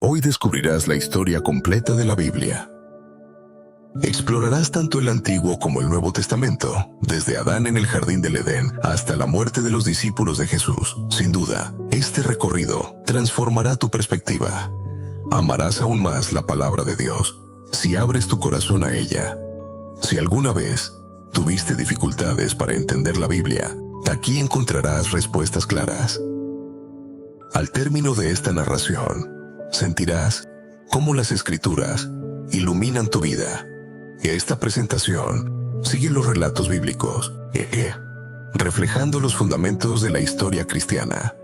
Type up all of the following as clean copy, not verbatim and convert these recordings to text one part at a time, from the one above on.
Hoy descubrirás la historia completa de la Biblia. Explorarás tanto el Antiguo como el Nuevo Testamento, desde Adán en el jardín del Edén hasta la muerte de los discípulos de Jesús. Sin duda, este recorrido transformará tu perspectiva. Amarás aún más la palabra de Dios si abres tu corazón a ella. Si alguna vez tuviste dificultades para entender la Biblia, aquí encontrarás respuestas claras. Al término de esta narración, sentirás cómo las Escrituras iluminan tu vida. Esta presentación sigue los relatos bíblicos, reflejando los fundamentos de la historia cristiana.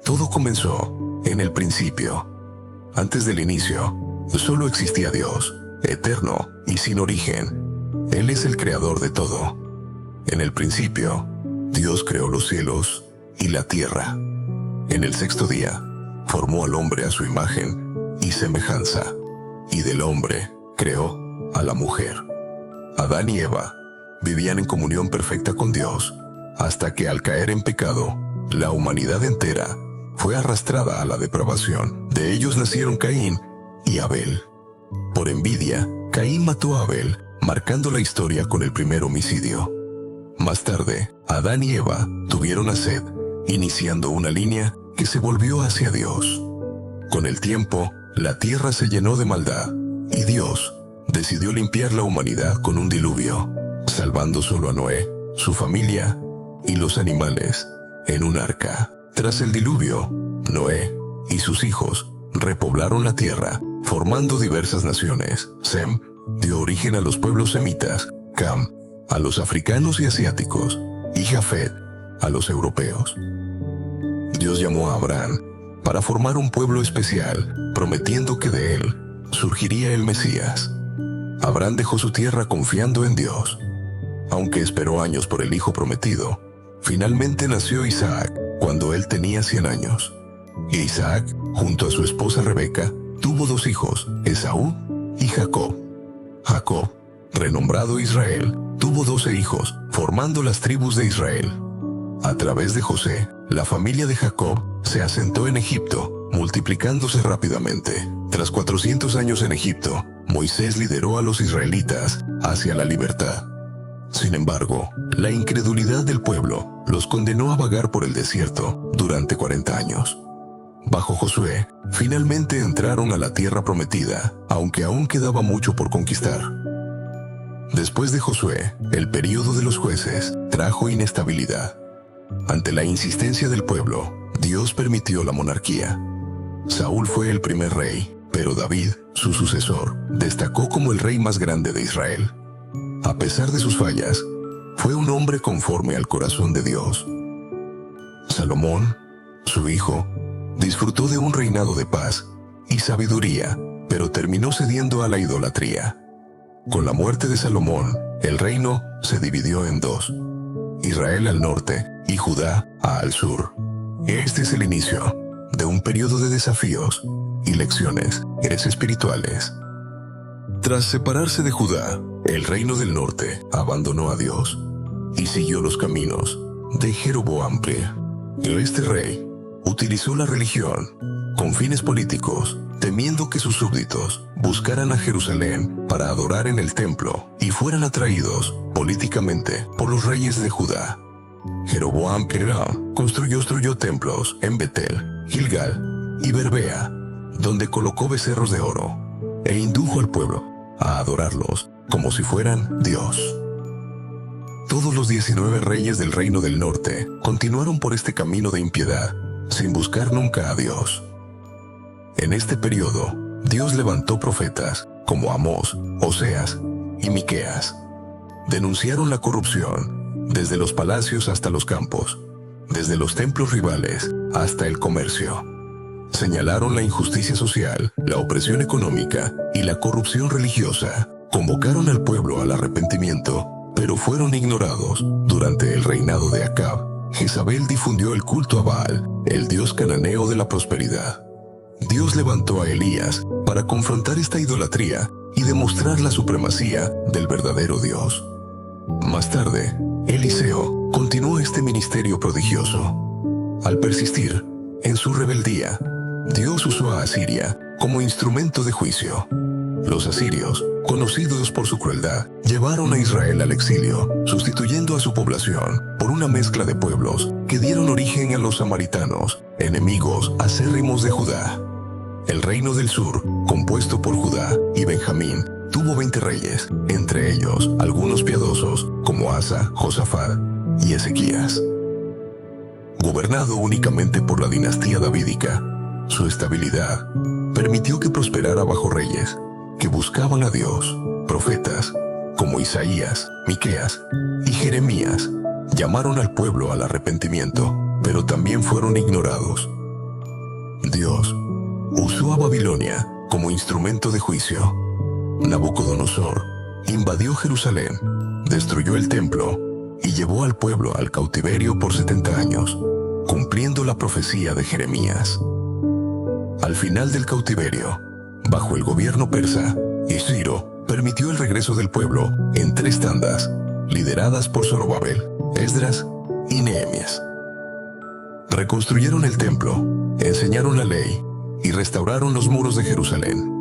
Todo comenzó en el principio. Antes del inicio, solo existía Dios, eterno y sin origen. Él es el creador de todo. En el principio, Dios creó los cielos y la tierra. En el sexto día, formó al hombre a su imagen y semejanza, y del hombre creó a la mujer. Adán y Eva vivían en comunión perfecta con Dios, hasta que al caer en pecado, la humanidad entera fue arrastrada a la depravación. De ellos nacieron Caín y Abel. Por envidia, Caín mató a Abel, marcando la historia con el primer homicidio. Más tarde, Adán y Eva tuvieron a Set, iniciando una línea que se volvió hacia Dios. Con el tiempo, la tierra se llenó de maldad, y Dios decidió limpiar la humanidad con un diluvio, salvando solo a Noé, su familia y los animales en un arca. Tras el diluvio, Noé y sus hijos repoblaron la tierra, formando diversas naciones. Sem dio origen a los pueblos semitas, Cam a los africanos y asiáticos, y Jafet a los europeos. Dios llamó a Abraham para formar un pueblo especial, prometiendo que de él surgiría el Mesías. Abraham dejó su tierra confiando en Dios. Aunque esperó años por el hijo prometido, finalmente nació Isaac cuando él tenía 100 años. Y Isaac, junto a su esposa Rebeca, tuvo 2 hijos, Esaú y Jacob. Jacob, renombrado Israel, tuvo 12 hijos, formando las tribus de Israel. A través de José, la familia de Jacob se asentó en Egipto, multiplicándose rápidamente. Tras 400 años en Egipto, Moisés lideró a los israelitas hacia la libertad. Sin embargo, la incredulidad del pueblo los condenó a vagar por el desierto durante 40 años. Bajo Josué, finalmente entraron a la tierra prometida, aunque aún quedaba mucho por conquistar. Después de Josué, el período de los jueces trajo inestabilidad. Ante la insistencia del pueblo, Dios permitió la monarquía. Saúl fue el primer rey, pero David, su sucesor, destacó como el rey más grande de Israel. A pesar de sus fallas, fue un hombre conforme al corazón de Dios. Salomón, su hijo, disfrutó de un reinado de paz y sabiduría, pero terminó cediendo a la idolatría. Con la muerte de Salomón, el reino se dividió en 2. Israel al norte y Judá al sur. Este es el inicio de un periodo de desafíos y lecciones espirituales. Tras separarse de Judá, el reino del norte abandonó a Dios y siguió los caminos de Jeroboam. Este rey utilizó la religión con fines políticos, temiendo que sus súbditos buscaran a Jerusalén para adorar en el templo y fueran atraídos políticamente por los reyes de Judá. Jeroboam construyó templos en Betel, Gilgal y Berbea, donde colocó becerros de oro e indujo al pueblo a adorarlos como si fueran Dios. Todos los 19 reyes del reino del norte continuaron por este camino de impiedad, sin buscar nunca a Dios. En este periodo, Dios levantó profetas como Amós, Oseas y Miqueas. Denunciaron la corrupción, desde los palacios hasta los campos, desde los templos rivales hasta el comercio. Señalaron la injusticia social, la opresión económica y la corrupción religiosa. Convocaron al pueblo al arrepentimiento, pero fueron ignorados. Durante el reinado de Acab, Jezabel difundió el culto a Baal, el dios cananeo de la prosperidad. Dios levantó a Elías para confrontar esta idolatría y demostrar la supremacía del verdadero Dios. Más tarde, Eliseo continuó este ministerio prodigioso. Al persistir en su rebeldía, Dios usó a Asiria como instrumento de juicio. Los asirios, conocidos por su crueldad, llevaron a Israel al exilio, sustituyendo a su población por una mezcla de pueblos que dieron origen a los samaritanos, enemigos acérrimos de Judá. El reino del sur, compuesto por Judá y Benjamín, tuvo 20 reyes, entre ellos algunos piadosos como Asa, Josafat y Ezequías. Gobernado únicamente por la dinastía davídica, su estabilidad permitió que prosperara bajo reyes que buscaban a Dios. Profetas como Isaías, Miqueas y Jeremías llamaron al pueblo al arrepentimiento, pero también fueron ignorados. Dios usó a Babilonia como instrumento de juicio. Nabucodonosor invadió Jerusalén, destruyó el templo y llevó al pueblo al cautiverio por 70 años, cumpliendo la profecía de Jeremías. Al final del cautiverio, bajo el gobierno persa, Ciro permitió el regreso del pueblo en 3 tandas, lideradas por Zorobabel, Esdras y Nehemías. Reconstruyeron el templo, enseñaron la ley y restauraron los muros de Jerusalén.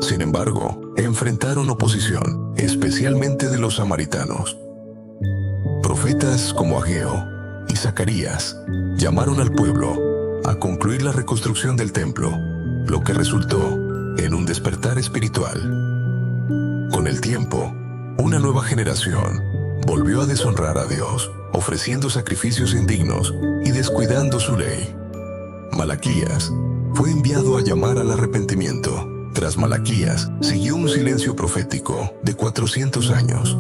Sin embargo, enfrentaron oposición, especialmente de los samaritanos. Profetas como Ageo y Zacarías llamaron al pueblo a concluir la reconstrucción del templo, lo que resultó en un despertar espiritual. Con el tiempo, una nueva generación volvió a deshonrar a Dios, ofreciendo sacrificios indignos y descuidando su ley. Malaquías fue enviado a llamar al arrepentimiento. Tras Malaquías, siguió un silencio profético de 400 años.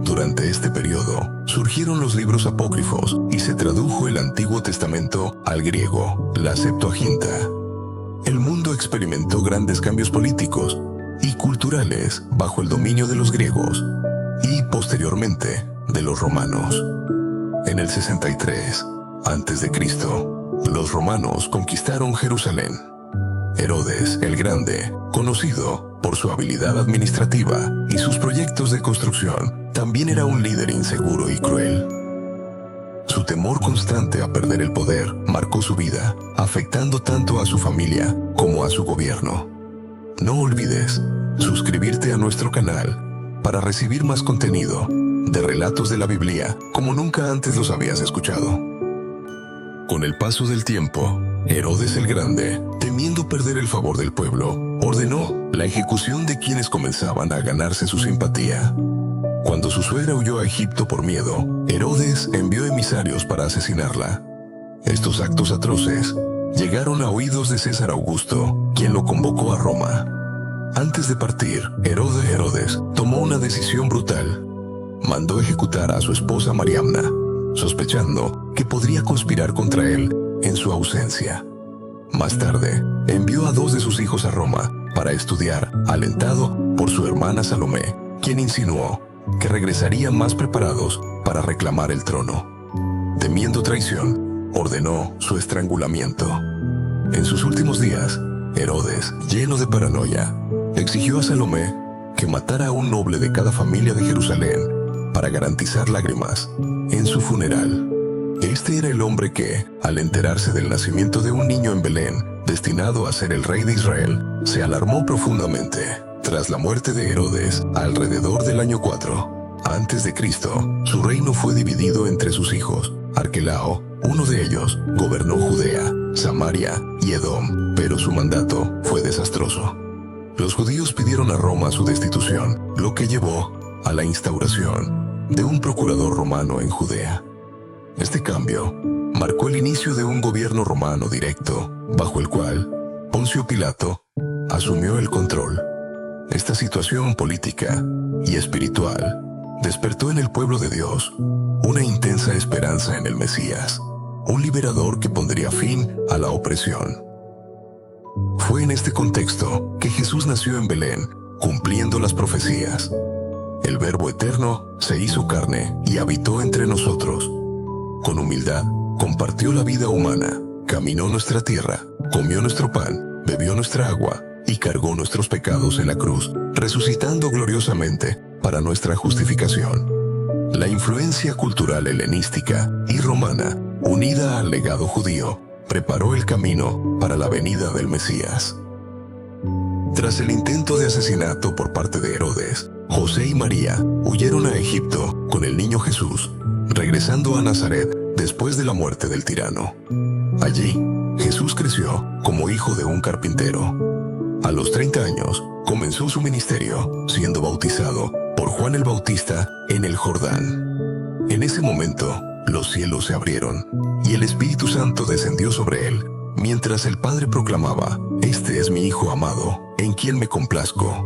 Durante este periodo, surgieron los libros apócrifos y se tradujo el Antiguo Testamento al griego, la Septuaginta. El mundo experimentó grandes cambios políticos y culturales bajo el dominio de los griegos y, posteriormente, de los romanos. En el 63 a.C., los romanos conquistaron Jerusalén. Herodes el Grande, conocido por su habilidad administrativa y sus proyectos de construcción, también era un líder inseguro y cruel. Su temor constante a perder el poder marcó su vida, afectando tanto a su familia como a su gobierno. No olvides suscribirte a nuestro canal para recibir más contenido de relatos de la Biblia como nunca antes los habías escuchado. Con el paso del tiempo, Herodes el Grande, temiendo perder el favor del pueblo, ordenó la ejecución de quienes comenzaban a ganarse su simpatía. Cuando su suegra huyó a Egipto por miedo, Herodes envió emisarios para asesinarla. Estos actos atroces llegaron a oídos de César Augusto, quien lo convocó a Roma. Antes de partir, Herodes tomó una decisión brutal. Mandó ejecutar a su esposa Mariamna, sospechando que podría conspirar contra él en su ausencia. Más tarde, envió a 2 de sus hijos a Roma para estudiar, alentado por su hermana Salomé, quien insinuó que regresarían más preparados para reclamar el trono. Temiendo traición, ordenó su estrangulamiento. En sus últimos días, Herodes, lleno de paranoia, exigió a Salomé que matara a un noble de cada familia de Jerusalén para garantizar lágrimas en su funeral. Este era el hombre que, al enterarse del nacimiento de un niño en Belén, destinado a ser el rey de Israel, se alarmó profundamente. Tras la muerte de Herodes, alrededor del año 4 a.C., su reino fue dividido entre sus hijos. Arquelao, uno de ellos, gobernó Judea, Samaria y Edom, pero su mandato fue desastroso. Los judíos pidieron a Roma su destitución, lo que llevó a la instauración de un procurador romano en Judea. Este cambio marcó el inicio de un gobierno romano directo, bajo el cual Poncio Pilato asumió el control. Esta situación política y espiritual despertó en el pueblo de Dios una intensa esperanza en el Mesías, un liberador que pondría fin a la opresión. Fue en este contexto que Jesús nació en Belén, cumpliendo las profecías. El Verbo eterno se hizo carne y habitó entre nosotros. Con humildad, compartió la vida humana, caminó nuestra tierra, comió nuestro pan, bebió nuestra agua y cargó nuestros pecados en la cruz, resucitando gloriosamente para nuestra justificación. La influencia cultural helenística y romana, unida al legado judío, preparó el camino para la venida del Mesías. Tras el intento de asesinato por parte de Herodes, José y María huyeron a Egipto con el niño Jesús, regresando a Nazaret después de la muerte del tirano. Allí, Jesús creció como hijo de un carpintero. A los 30 años, comenzó su ministerio, siendo bautizado por Juan el Bautista en el Jordán. En ese momento, los cielos se abrieron y el Espíritu Santo descendió sobre él, mientras el Padre proclamaba: «Este es mi Hijo amado, en quien me complazco».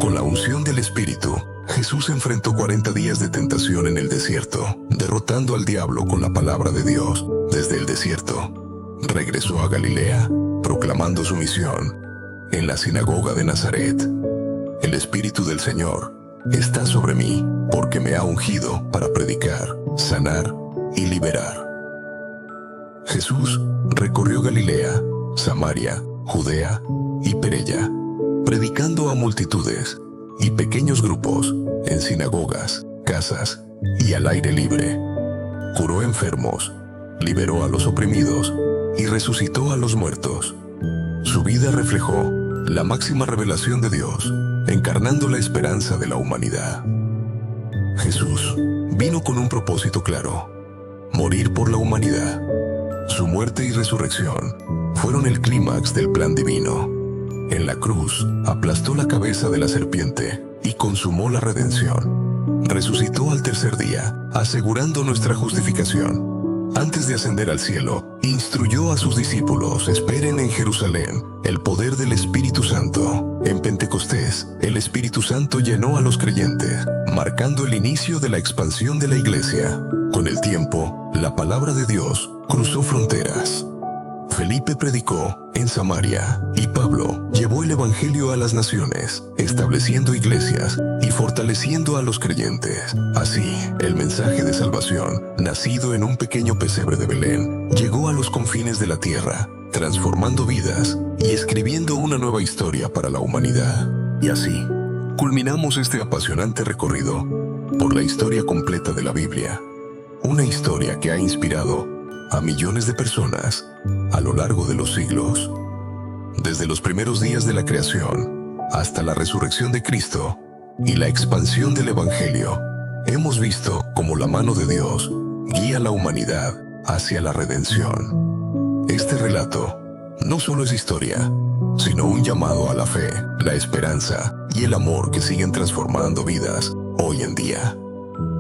Con la unción del Espíritu, Jesús enfrentó 40 días de tentación en el desierto, derrotando al diablo con la palabra de Dios. Desde el desierto, regresó a Galilea, proclamando su misión en la sinagoga de Nazaret. El Espíritu del Señor está sobre mí, porque me ha ungido para predicar, sanar y liberar. Jesús recorrió Galilea, Samaria, Judea y Perea, predicando a multitudes y pequeños grupos en sinagogas, casas y al aire libre. Curó enfermos, liberó a los oprimidos y resucitó a los muertos. Su vida reflejó la máxima revelación de Dios, encarnando la esperanza de la humanidad. Jesús vino con un propósito claro: morir por la humanidad. Su muerte y resurrección fueron el clímax del plan divino. En la cruz, aplastó la cabeza de la serpiente y consumó la redención. Resucitó al tercer día, asegurando nuestra justificación. Antes de ascender al cielo, instruyó a sus discípulos: esperen en Jerusalén el poder del Espíritu Santo. En Pentecostés, el Espíritu Santo llenó a los creyentes, marcando el inicio de la expansión de la iglesia. Con el tiempo, la palabra de Dios cruzó fronteras. Felipe predicó en Samaria y Pablo llevó el Evangelio a las naciones, estableciendo iglesias y fortaleciendo a los creyentes. Así, el mensaje de salvación, nacido en un pequeño pesebre de Belén, llegó a los confines de la tierra, transformando vidas y escribiendo una nueva historia para la humanidad. Y así, culminamos este apasionante recorrido por la historia completa de la Biblia. Una historia que ha inspirado a millones de personas a lo largo de los siglos. Desde los primeros días de la creación hasta la resurrección de Cristo y la expansión del Evangelio, hemos visto cómo la mano de Dios guía a la humanidad hacia la redención. Este relato no solo es historia, sino un llamado a la fe, la esperanza y el amor que siguen transformando vidas hoy en día.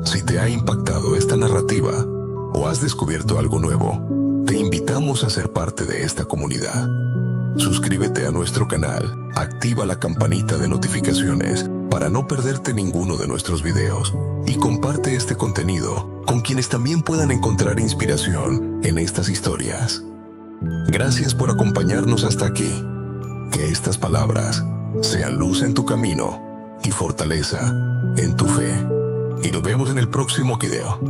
Si te ha impactado esta narrativa o has descubierto algo nuevo, te invitamos a ser parte de esta comunidad. Suscríbete a nuestro canal, activa la campanita de notificaciones para no perderte ninguno de nuestros videos y comparte este contenido con quienes también puedan encontrar inspiración en estas historias. Gracias por acompañarnos hasta aquí. Que estas palabras sean luz en tu camino y fortaleza en tu fe. Y nos vemos en el próximo video.